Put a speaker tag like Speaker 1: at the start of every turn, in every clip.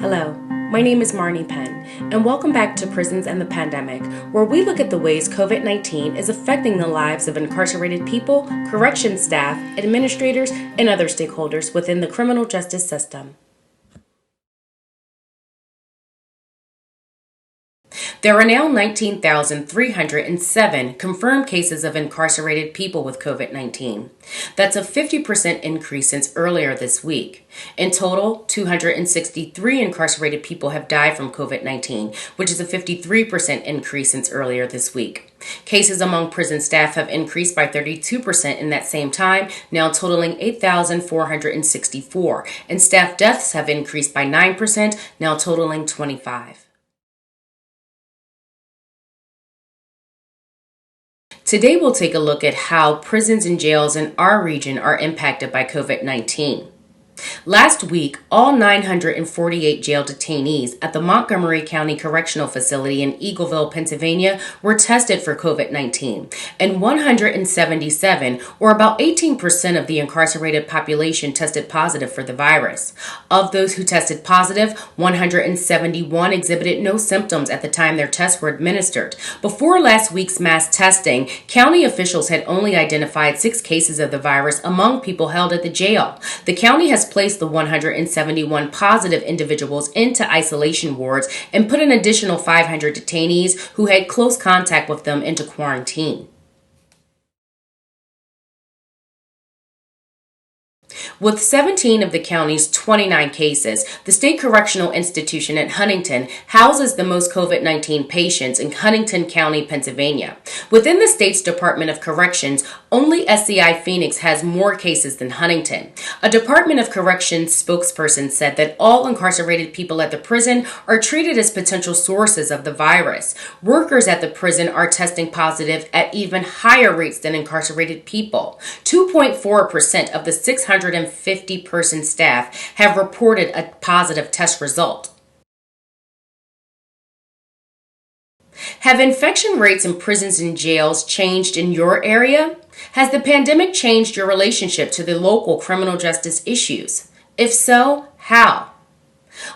Speaker 1: Hello, my name is Marney Penn, and welcome back to Prisons and the Pandemic, where we look at the ways COVID-19 is affecting the lives of incarcerated people, corrections staff, administrators, and other stakeholders within the criminal justice system. There are now 19,307 confirmed cases of incarcerated people with COVID-19. That's a 50% increase since earlier this week. In total, 263 incarcerated people have died from COVID-19, which is a 53% increase since earlier this week. Cases among prison staff have increased by 32% in that same time, now totaling 8,464, and staff deaths have increased by 9%, now totaling 25. Today we'll take a look at how prisons and jails in our region are impacted by COVID-19. Last week, all 948 jail detainees at the Montgomery County Correctional Facility in Eagleville, Pennsylvania, were tested for COVID-19, and 177, or about 18% of the incarcerated population, tested positive for the virus. Of those who tested positive, 171 exhibited no symptoms at the time their tests were administered. Before last week's mass testing, county officials had only identified 6 cases of the virus among people held at the jail. The county has placed the 171 positive individuals into isolation wards and put an additional 500 detainees who had close contact with them into quarantine. With 17 of the county's 29 cases, the State Correctional Institution at Huntington houses the most COVID-19 patients in Huntington County, Pennsylvania. Within the state's Department of Corrections, only SCI Phoenix has more cases than Huntington. A Department of Corrections spokesperson said that all incarcerated people at the prison are treated as potential sources of the virus. Workers at the prison are testing positive at even higher rates than incarcerated people. 2.4% of the 650-person staff have reported a positive test result. Have infection rates in prisons and jails changed in your area? Has the pandemic changed your relationship to the local criminal justice issues? If so, how?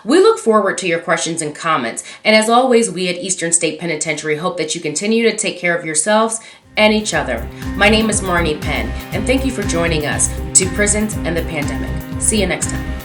Speaker 1: We look forward to your questions and comments, and as always, we at Eastern State Penitentiary hope that you continue to take care of yourselves and each other. My name is Marney Penn, and thank you for joining us to Prisons and the Pandemic. See you next time.